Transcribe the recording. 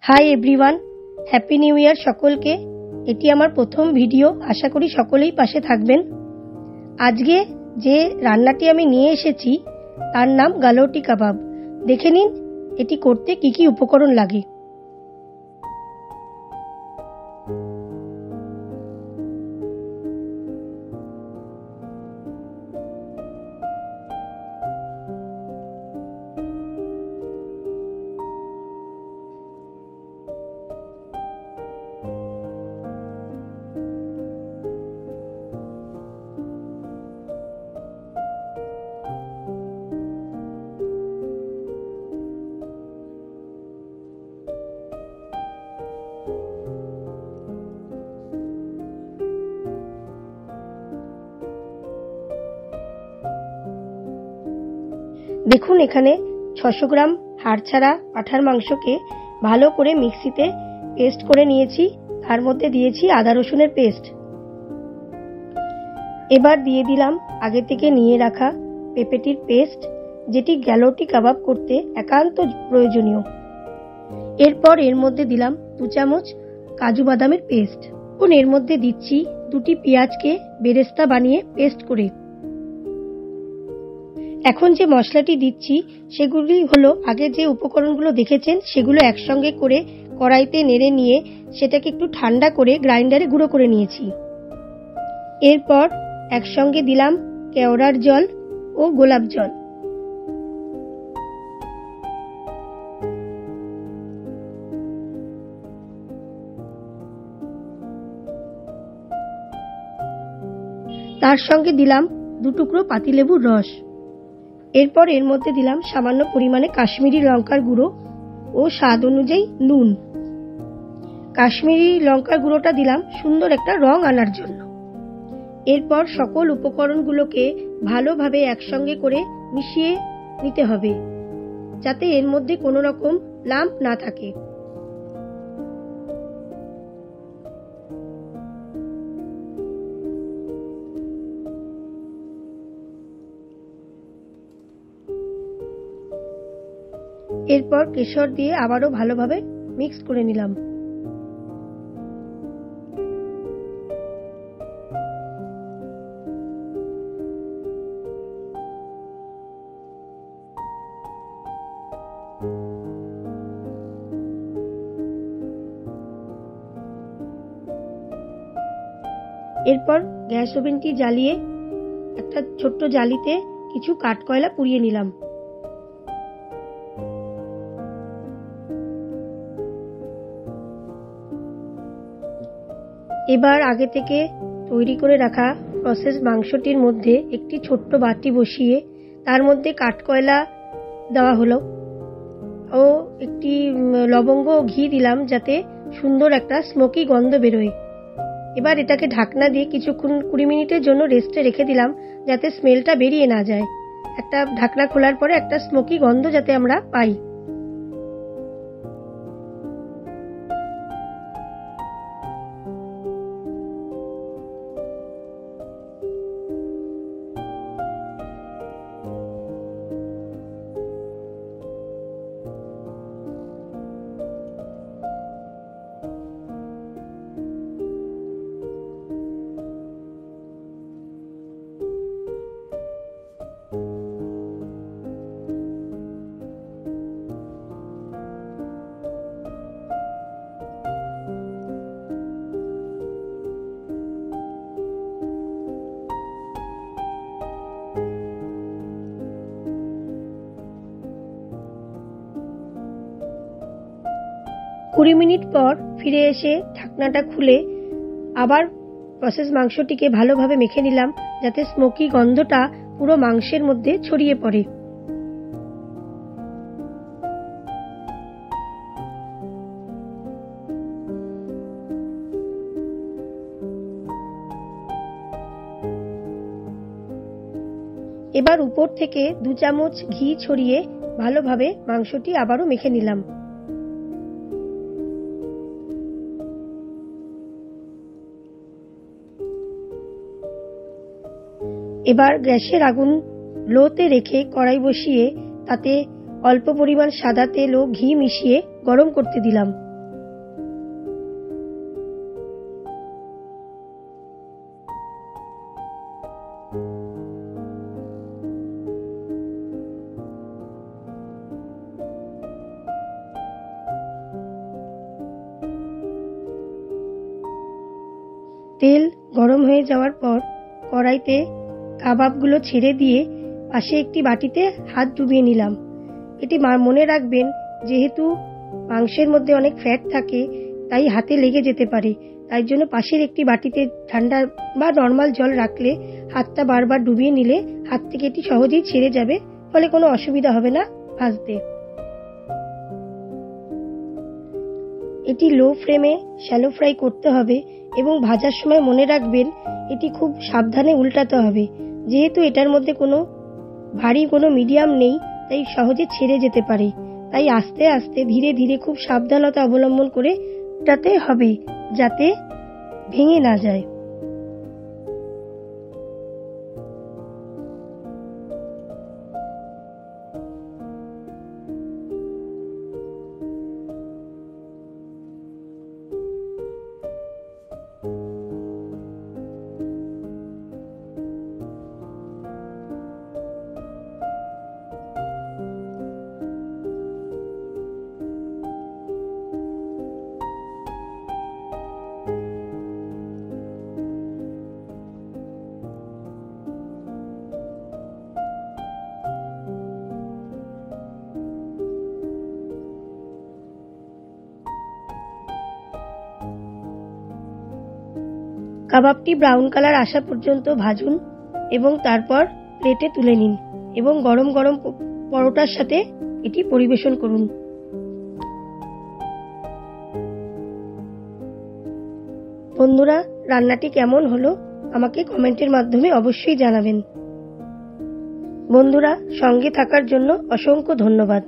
Hi everyone, happy new year সকলকে। এটি আমার প্রথম ভিডিও, আশা করি সকলেই পাশে থাকবেন। আজকে যে রান্নাটি আমি নিয়ে এসেছি তার নাম গালোটি কাবাব। দেখে নিন এটি করতে কি কি উপকরণ লাগে। দেখুন এখানে 600 গ্রাম হাড় ছাড়া পাঁঠার মাংসকে ভালো করে মিক্সিতে পেস্ট করে নিয়েছি। তার মধ্যে দিয়েছি আদা রসুনের পেস্ট। এবার দিয়ে দিলাম আগে থেকে নিয়ে রাখা পেঁপেটির পেস্ট, যেটি গালোটি কাবাব করতে একান্ত প্রয়োজনীয়। এরপর এর মধ্যে দিলাম 2 চামচ কাজু বাদামের পেস্ট। এর মধ্যে দিচ্ছি 2টি পেঁয়াজকে বেরেস্তা বানিয়ে পেস্ট করে। এখন যে মশলাটি দিচ্ছি সেগুলি হলো আগে যে উপকরণগুলো দেখেছেন সেগুলো একসঙ্গে করে কড়াইতে নেড়ে নিয়ে সেটাকে একটু ঠান্ডা করে গ্রাইন্ডারে গুঁড়ো করে নিয়েছি। এরপর একসঙ্গে দিলাম কেওড়ার জল ও গোলাপ জল। তার সঙ্গে দিলাম 2 টুকরো পাতিলেবুর রস। এরপর এর মধ্যে দিলাম সামান্য পরিমাণে কাশ্মীরি লঙ্কার গুঁড়ো ও স্বাদ অনুযায়ী নুন। কাশ্মীরি লঙ্কার গুঁড়োটা দিলাম সুন্দর একটা রং আনার জন্য। এরপর সকল উপকরণগুলোকে ভালোভাবে একসঙ্গে করে মিশিয়ে নিতে হবে, যাতে এর মধ্যে কোনো রকম লাম্প না থাকে। এরপর কেশর দিয়ে আবারও ভালোভাবে মিক্স করে নিলাম। এরপর গ্যাস ওভেনটি জ্বালিয়ে একটা ছোট্ট জালিতে কিছু কাঠকয়লা পুড়িয়ে নিলাম। এবার আগে থেকে তৈরি করে রাখা প্রসেস মাংসটির মধ্যে একটি ছোট্ট বাটি বসিয়ে তার মধ্যে কাঠকয়লা দেওয়া হলো ও একটি লবঙ্গ ঘি দিলাম, যাতে সুন্দর একটা স্মোকি গন্ধ বেরোয়। এবার এটাকে ঢাকনা দিয়ে কিছুক্ষণ 20 মিনিটের জন্য রেস্টে রেখে দিলাম, যাতে স্মেলটা বেরিয়ে না যায়। একটা ঢাকনা খোলার পরে একটা স্মোকি গন্ধ যাতে আমরা পাই। কুড়ি মিনিট পর ফিরে এসে ঢাকনাটা খুলে আবার প্রসেস মাংসটিকে ভালোভাবে মেখে নিলাম, যাতে স্মোকি গন্ধটা পুরো মাংসের মধ্যে ছড়িয়ে পড়ে। এবার উপর থেকে 2 চামচ ঘি ছড়িয়ে ভালোভাবে মাংসটি আবারও মেখে নিলাম। এবার গ্যাসের আগুন লোতে রেখে কড়াই বসিয়ে তাতে অল্প পরিমাণ সাদা তেল ও ঘি মিশিয়ে গরম করতে দিলাম। গরম হয়ে যাওয়ার পর কড়াইতে কাবাবগুলো ছেড়ে দিয়ে পাশে একটি বাটিতে হাত ডুবিয়ে নিলাম। এটি মনে রাখবেন, যেহেতু মাংসের মধ্যে অনেক ফ্যাট থাকে তাই হাতে লেগে যেতে পারে, তাই জন্য পাশের একটি বাটিতে ঠান্ডা বা নর্মাল জল রাখলে হাতটা বারবার ডুবিয়ে নিলে হাত থেকে এটি সহজেই ছেড়ে যাবে, ফলে কোনো অসুবিধা হবে না ভাজতে। এটি লো ফ্লেমে শ্যালো ফ্রাই করতে হবে এবং ভাজার সময় মনে রাখবেন এটি খুব সাবধানে উল্টাতে হবে, যেহেতু এটার মধ্যে কোনো ভারী কোনো মিডিয়াম নেই তাই সহজে ছেড়ে যেতে পারে। তাই আস্তে আস্তে ধীরে ধীরে খুব সাবধানতা অবলম্বন করে উল্টাতে হবে যাতে ভেঙে না যায়। কাবাবটি ব্রাউন কালার আসা পর্যন্ত ভাজুন এবং তারপর প্লেটে তুলে নিন এবং গরম গরম পরোটার সাথে এটি পরিবেশন করুন। বন্ধুরা, রান্নাটি কেমন হলো আমাকে কমেন্টের মাধ্যমে অবশ্যই জানাবেন। বন্ধুরা, সঙ্গে থাকার জন্য অসংখ্য ধন্যবাদ।